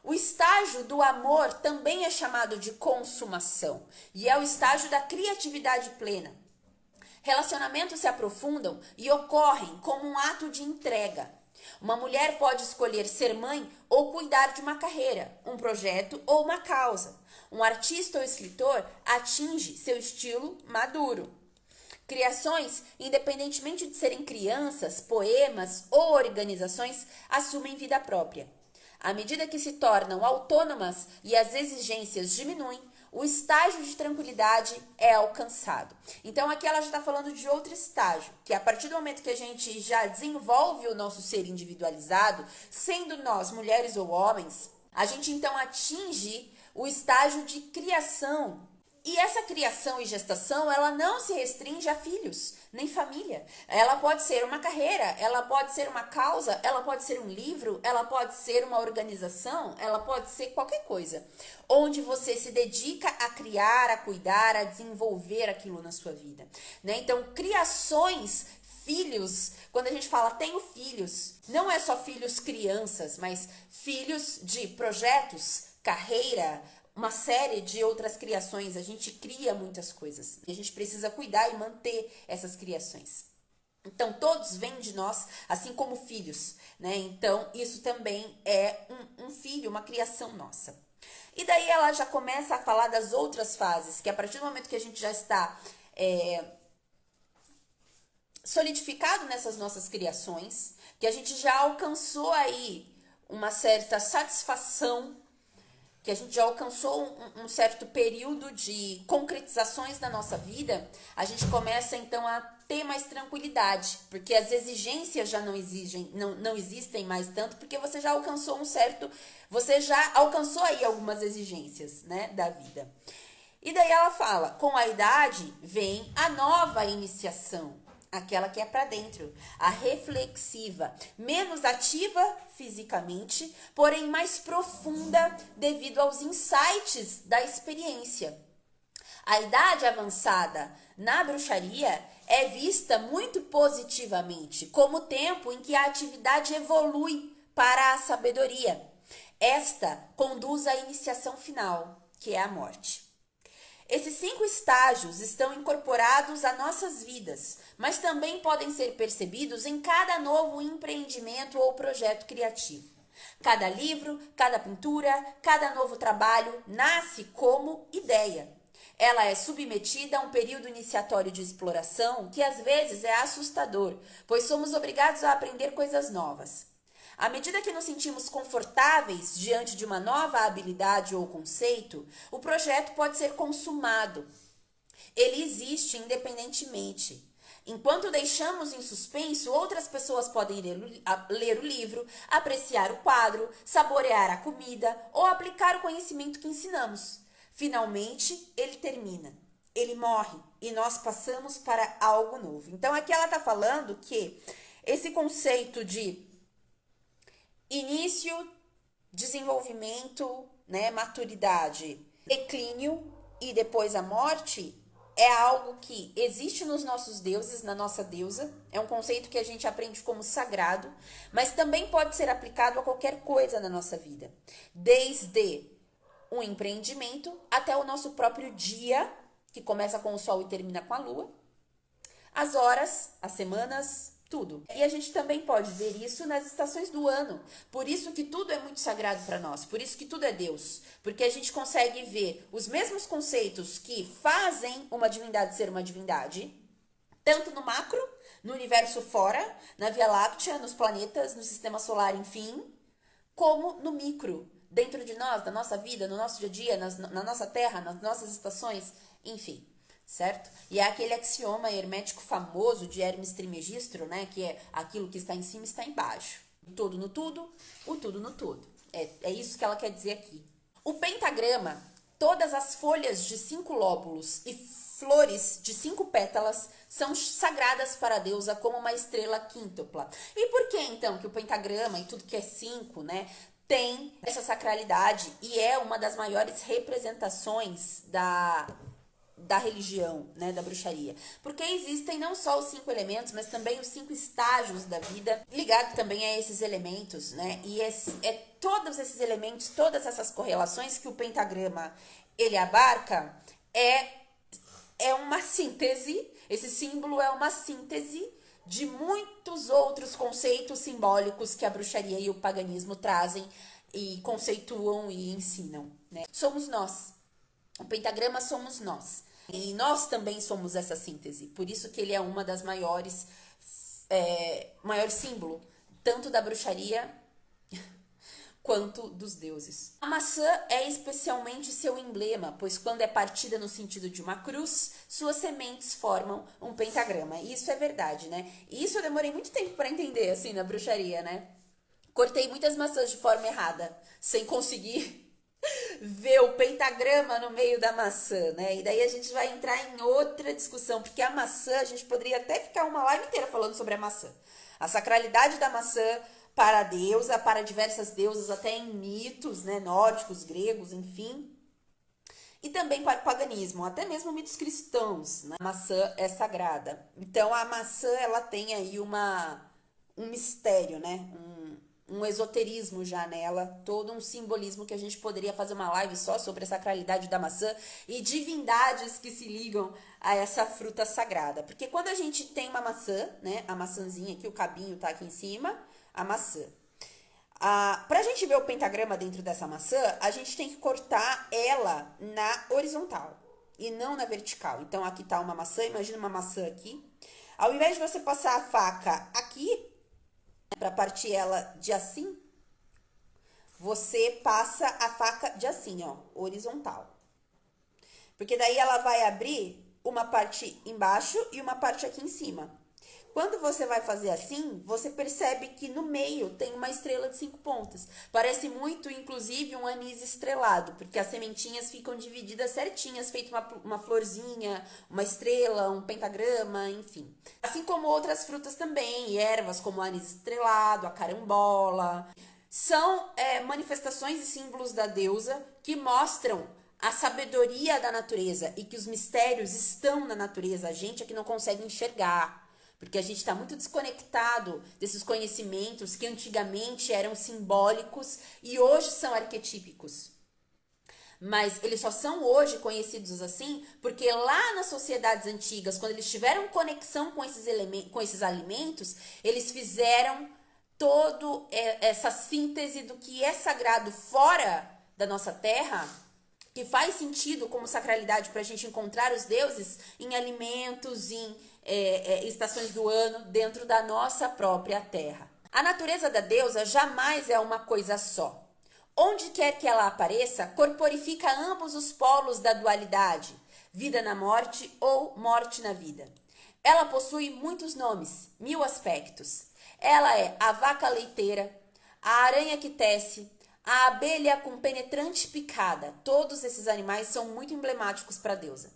O estágio do amor também é chamado de consumação, e é o estágio da criatividade plena. Relacionamentos se aprofundam e ocorrem como um ato de entrega. Uma mulher pode escolher ser mãe ou cuidar de uma carreira, um projeto ou uma causa. Um artista ou escritor atinge seu estilo maduro. Criações, independentemente de serem crianças, poemas ou organizações, assumem vida própria. À medida que se tornam autônomas e as exigências diminuem, o estágio de tranquilidade é alcançado. Então aqui ela já está falando de outro estágio, que a partir do momento que a gente já desenvolve o nosso ser individualizado, sendo nós mulheres ou homens, a gente então atinge o estágio de criação. E essa criação e gestação, ela não se restringe a filhos, nem família. Ela pode ser uma carreira, ela pode ser uma causa, ela pode ser um livro, ela pode ser uma organização, ela pode ser qualquer coisa. Onde você se dedica a criar, a cuidar, a desenvolver aquilo na sua vida. Né? Então, criações, filhos, quando a gente fala tenho filhos, não é só filhos crianças, mas filhos de projetos, carreira, uma série de outras criações, a gente cria muitas coisas. E a gente precisa cuidar e manter essas criações. Então, todos vêm de nós, assim como filhos, né? Então, isso também é um filho, uma criação nossa. E daí ela já começa a falar das outras fases, que a partir do momento que a gente já está solidificado nessas nossas criações, que a gente já alcançou aí uma certa satisfação, que a gente já alcançou um certo período de concretizações na nossa vida, a gente começa então a ter mais tranquilidade, porque as exigências já não existem mais tanto, porque você já alcançou você já alcançou aí algumas exigências, né, da vida. E daí ela fala, com a idade vem a nova iniciação, aquela que é para dentro, a reflexiva, menos ativa fisicamente, porém mais profunda devido aos insights da experiência. A idade avançada na bruxaria é vista muito positivamente como o tempo em que a atividade evolui para a sabedoria. Esta conduz à iniciação final, que é a morte. Esses 5 estágios estão incorporados a nossas vidas, mas também podem ser percebidos em cada novo empreendimento ou projeto criativo. Cada livro, cada pintura, cada novo trabalho nasce como ideia. Ela é submetida a um período iniciatório de exploração que às vezes é assustador, pois somos obrigados a aprender coisas novas. À medida que nos sentimos confortáveis diante de uma nova habilidade ou conceito, o projeto pode ser consumado. Ele existe independentemente. Enquanto deixamos em suspenso, outras pessoas podem ler o livro, apreciar o quadro, saborear a comida ou aplicar o conhecimento que ensinamos. Finalmente, ele termina. Ele morre e nós passamos para algo novo. Então, aqui ela está falando que esse conceito de início, desenvolvimento, né, maturidade, declínio e depois a morte é algo que existe nos nossos deuses, na nossa deusa. É um conceito que a gente aprende como sagrado, mas também pode ser aplicado a qualquer coisa na nossa vida. Desde um empreendimento até o nosso próprio dia, que começa com o sol e termina com a lua. As horas, as semanas, tudo. E a gente também pode ver isso nas estações do ano. Por isso que tudo é muito sagrado para nós. Por isso que tudo é Deus. Porque a gente consegue ver os mesmos conceitos que fazem uma divindade ser uma divindade, tanto no macro, no universo fora, na Via Láctea, nos planetas, no sistema solar, enfim, como no micro, dentro de nós, na nossa vida, no nosso dia a dia, na nossa terra, nas nossas estações, enfim. Certo? E é aquele axioma hermético famoso de Hermes Trismegisto, né? Que é aquilo que está em cima está embaixo. O todo no tudo, o tudo no todo. É isso que ela quer dizer aqui. O pentagrama, todas as folhas de 5 lóbulos e flores de 5 pétalas são sagradas para a deusa como uma estrela quíntupla. E por que então que o pentagrama e tudo que é 5, né? Tem essa sacralidade e é uma das maiores representações da religião, né, da bruxaria. Porque existem não só os 5 elementos, mas também os 5 estágios da vida, ligado também a esses elementos, né? E todos esses elementos, todas essas correlações que o pentagrama ele abarca, é uma síntese, esse símbolo é uma síntese de muitos outros conceitos simbólicos que a bruxaria e o paganismo trazem e conceituam e ensinam, né? Somos nós. O pentagrama somos nós. E nós também somos essa síntese. Por isso que ele é uma das maior símbolo, tanto da bruxaria quanto dos deuses. A maçã é especialmente seu emblema, pois quando é partida no sentido de uma cruz, suas sementes formam um pentagrama. E isso é verdade, né? E isso eu demorei muito tempo para entender, assim, na bruxaria, né? Cortei muitas maçãs de forma errada, sem conseguir ver o pentagrama no meio da maçã, né? E daí a gente vai entrar em outra discussão, porque a maçã, a gente poderia até ficar uma live inteira falando sobre a maçã. A sacralidade da maçã para a deusa, para diversas deusas, até em mitos, né, nórdicos, gregos, enfim. E também para o paganismo, até mesmo mitos cristãos, né? A maçã é sagrada. Então a maçã, ela tem aí um mistério, né? um esoterismo já nela, todo um simbolismo que a gente poderia fazer uma live só sobre a sacralidade da maçã e divindades que se ligam a essa fruta sagrada. Porque quando a gente tem uma maçã, né, a maçãzinha aqui, o cabinho tá aqui em cima, a maçã. Pra gente ver o pentagrama dentro dessa maçã, a gente tem que cortar ela na horizontal e não na vertical. Então aqui tá uma maçã, imagina uma maçã aqui. Ao invés de você passar a faca aqui, para partir ela de assim, você passa a faca de assim, ó, horizontal. Porque daí ela vai abrir uma parte embaixo e uma parte aqui em cima. Quando você vai fazer assim, você percebe que no meio tem uma estrela de 5 pontas. Parece muito, inclusive, um anis estrelado, porque as sementinhas ficam divididas certinhas, feito uma florzinha, uma estrela, um pentagrama, enfim. Assim como outras frutas também, ervas como o anis estrelado, a carambola. São manifestações e símbolos da deusa que mostram a sabedoria da natureza e que os mistérios estão na natureza. A gente é que não consegue enxergar. Porque a gente está muito desconectado desses conhecimentos que antigamente eram simbólicos e hoje são arquetípicos. Mas eles só são hoje conhecidos assim porque lá nas sociedades antigas, quando eles tiveram conexão com esses alimentos, eles fizeram toda essa síntese do que é sagrado fora da nossa terra, que faz sentido como sacralidade para a gente encontrar os deuses em alimentos, em estações do ano dentro da nossa própria terra. A natureza da deusa jamais é uma coisa só. Onde quer que ela apareça, corporifica ambos os polos da dualidade, vida na morte ou morte na vida. Ela possui muitos nomes, 1000 aspectos. Ela é a vaca leiteira, a aranha que tece, a abelha com penetrante picada. Todos esses animais são muito emblemáticos para a deusa.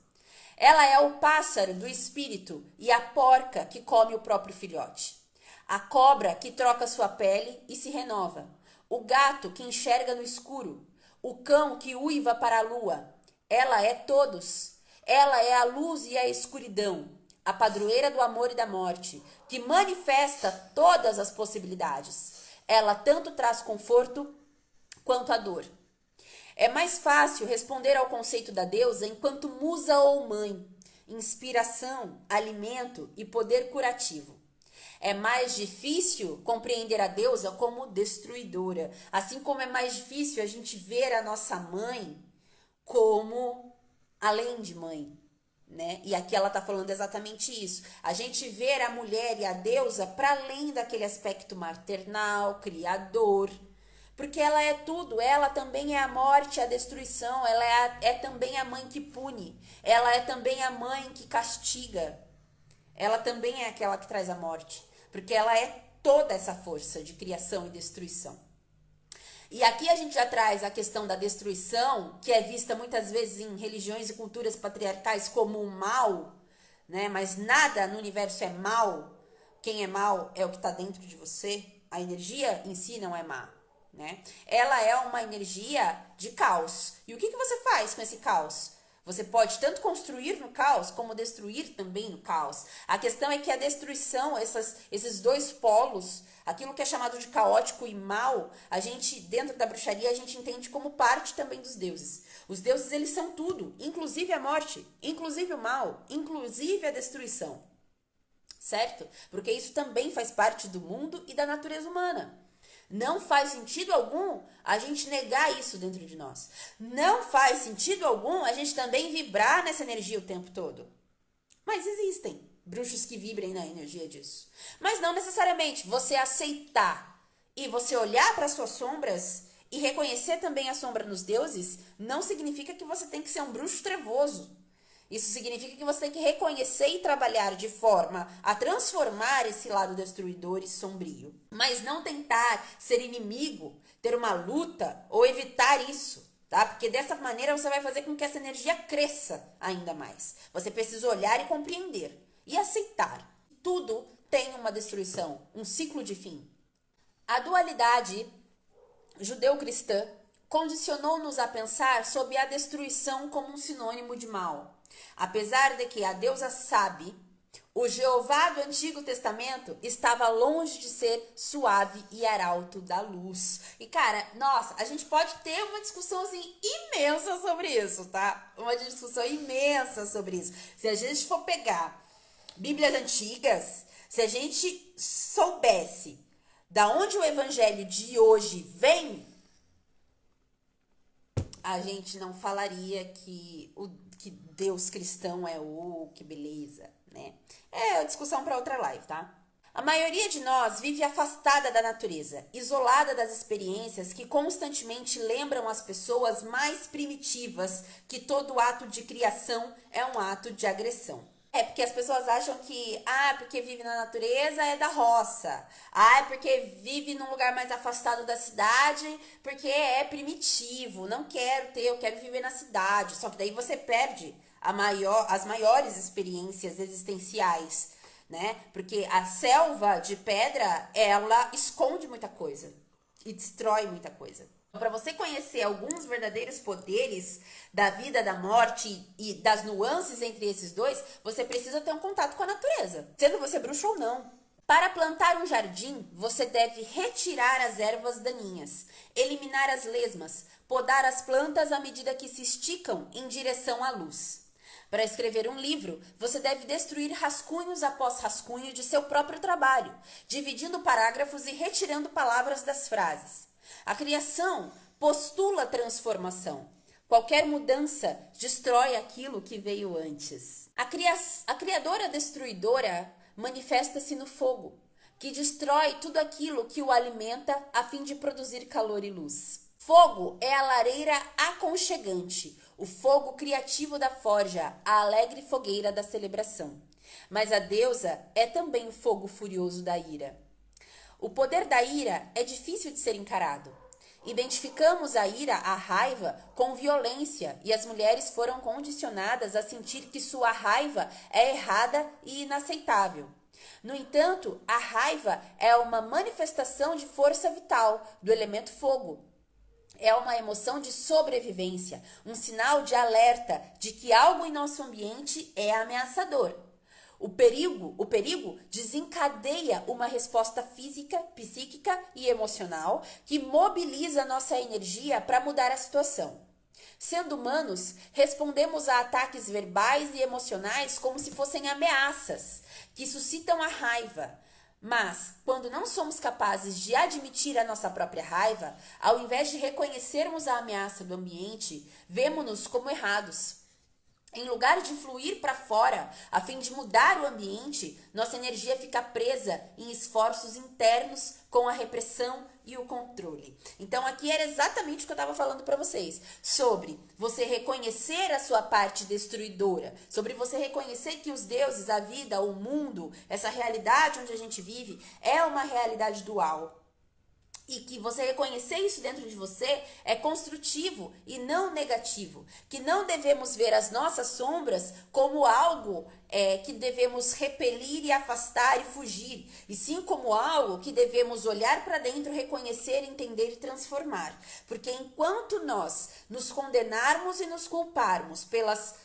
Ela é o pássaro do espírito e a porca que come o próprio filhote. A cobra que troca sua pele e se renova. O gato que enxerga no escuro. O cão que uiva para a lua. Ela é todos. Ela é a luz e a escuridão. A padroeira do amor e da morte, que manifesta todas as possibilidades. Ela tanto traz conforto quanto a dor. É mais fácil responder ao conceito da deusa enquanto musa ou mãe, inspiração, alimento e poder curativo. É mais difícil compreender a deusa como destruidora, assim como é mais difícil a gente ver a nossa mãe como além de mãe, né? E aqui ela está falando exatamente isso. A gente vê a mulher e a deusa para além daquele aspecto maternal, criador, porque ela é tudo, ela também é a morte, a destruição, ela é também a mãe que pune, ela é também a mãe que castiga, ela também é aquela que traz a morte, porque ela é toda essa força de criação e destruição. E aqui a gente já traz a questão da destruição, que é vista muitas vezes em religiões e culturas patriarcais como um mal, né? Mas nada no universo é mal, quem é mal é o que está dentro de você, a energia em si não é má. Né? Ela é uma energia de caos. E o que você faz com esse caos? Você pode tanto construir no caos, como destruir também no caos. A questão é que a destruição, esses dois polos, aquilo que é chamado de caótico e mal, a gente, dentro da bruxaria, a gente entende como parte também dos deuses. Os deuses, eles são tudo, inclusive a morte, inclusive o mal, inclusive a destruição. Certo? Porque isso também faz parte do mundo e da natureza humana. Não faz sentido algum a gente negar isso dentro de nós. Não faz sentido algum a gente também vibrar nessa energia o tempo todo. Mas existem bruxos que vibrem na energia disso. Mas não necessariamente você aceitar e você olhar para as suas sombras e reconhecer também a sombra nos deuses, não significa que você tem que ser um bruxo trevoso. Isso significa que você tem que reconhecer e trabalhar de forma a transformar esse lado destruidor e sombrio. Mas não tentar ser inimigo, ter uma luta ou evitar isso, tá? Porque dessa maneira você vai fazer com que essa energia cresça ainda mais. Você precisa olhar e compreender e aceitar. Tudo tem uma destruição, um ciclo de fim. A dualidade judeu-cristã condicionou-nos a pensar sobre a destruição como um sinônimo de mal. Apesar de que a deusa sabe O Jeová do Antigo Testamento estava longe de ser suave e arauto da luz. E, cara, nossa, a gente pode ter uma discussão, assim, imensa sobre isso, tá? Uma discussão imensa sobre isso. Se a gente for pegar Bíblias antigas, se a gente soubesse da onde o evangelho de hoje vem, a gente não falaria que Deus cristão é que beleza, né? É discussão para outra live, tá? A maioria de nós vive afastada da natureza, isolada das experiências que constantemente lembram as pessoas mais primitivas que todo ato de criação é um ato de agressão. É porque as pessoas acham que, porque vive na natureza é da roça. É porque vive num lugar mais afastado da cidade, porque é primitivo. Não quero ter, eu quero viver na cidade. Só que daí você perde as maiores experiências existenciais, né? Porque a selva de pedra, ela esconde muita coisa e destrói muita coisa. Para você conhecer alguns verdadeiros poderes da vida, da morte e das nuances entre esses dois, você precisa ter um contato com a natureza, sendo você bruxo ou não. Para plantar um jardim, você deve retirar as ervas daninhas, eliminar as lesmas, podar as plantas à medida que se esticam em direção à luz. Para escrever um livro, você deve destruir rascunhos após rascunho de seu próprio trabalho, dividindo parágrafos e retirando palavras das frases. A criação postula transformação. Qualquer mudança destrói aquilo que veio antes. A criadora destruidora manifesta-se no fogo, que destrói tudo aquilo que o alimenta a fim de produzir calor e luz. Fogo é a lareira aconchegante, o fogo criativo da forja, a alegre fogueira da celebração. Mas a deusa é também o fogo furioso da ira. O poder da ira é difícil de ser encarado. Identificamos a ira, a raiva, com violência, e as mulheres foram condicionadas a sentir que sua raiva é errada e inaceitável. No entanto, a raiva é uma manifestação de força vital do elemento fogo. É uma emoção de sobrevivência, um sinal de alerta de que algo em nosso ambiente é ameaçador. O perigo desencadeia uma resposta física, psíquica e emocional que mobiliza nossa energia para mudar a situação. Sendo humanos, respondemos a ataques verbais e emocionais como se fossem ameaças, que suscitam a raiva. Mas, quando não somos capazes de admitir a nossa própria raiva, ao invés de reconhecermos a ameaça do ambiente, vemo-nos como errados. Em lugar de fluir para fora, a fim de mudar o ambiente, nossa energia fica presa em esforços internos com a repressão e o controle. Então aqui era exatamente o que eu estava falando para vocês, sobre você reconhecer a sua parte destruidora, sobre você reconhecer que os deuses, a vida, o mundo, essa realidade onde a gente vive, é uma realidade dual. E que você reconhecer isso dentro de você é construtivo e não negativo. Que não devemos ver as nossas sombras como algo que devemos repelir e afastar e fugir. E sim como algo que devemos olhar para dentro, reconhecer, entender e transformar. Porque enquanto nós nos condenarmos e nos culparmos pelas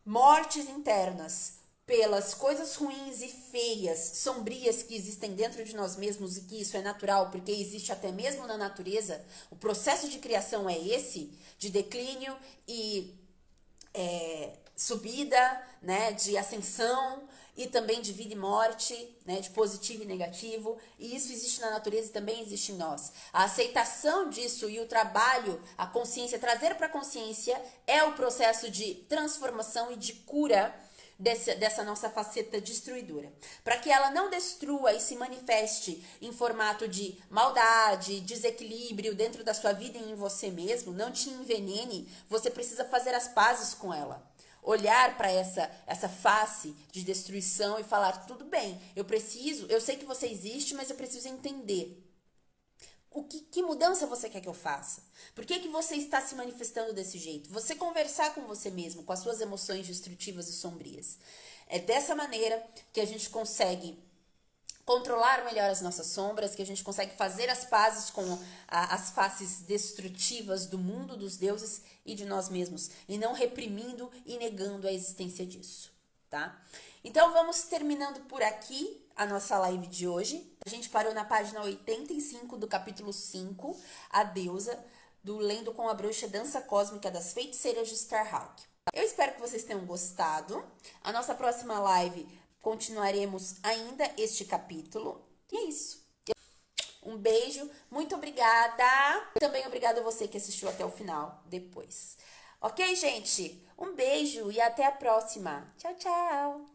mortes internas, pelas coisas ruins e feias, sombrias que existem dentro de nós mesmos e que isso é natural, porque existe até mesmo na natureza, o processo de criação é esse, de declínio e subida, né, de ascensão e também de vida e morte, né, de positivo e negativo, e isso existe na natureza e também existe em nós. A aceitação disso e o trabalho, a consciência, trazer para a consciência é o processo de transformação e de cura dessa nossa faceta destruidora. Para que ela não destrua e se manifeste em formato de maldade, desequilíbrio dentro da sua vida e em você mesmo, não te envenene, você precisa fazer as pazes com ela. Olhar para essa face de destruição e falar, tudo bem, eu sei que você existe, mas eu preciso entender. Que mudança você quer que eu faça? Por que você está se manifestando desse jeito? Você conversar com você mesmo, com as suas emoções destrutivas e sombrias. É dessa maneira que a gente consegue controlar melhor as nossas sombras, que a gente consegue fazer as pazes com as faces destrutivas do mundo, dos deuses e de nós mesmos, e não reprimindo e negando a existência disso. tá? Então, vamos terminando por aqui a nossa live de hoje. A gente parou na página 85 do capítulo 5, A Deusa, do Lendo com a Bruxa, Dança Cósmica das Feiticeiras de Starhawk. Eu espero que vocês tenham gostado. A nossa próxima live continuaremos ainda este capítulo. E é isso. Um beijo, muito obrigada. Também obrigada a você que assistiu até o final depois. Ok, gente? Um beijo e até a próxima. Tchau, tchau.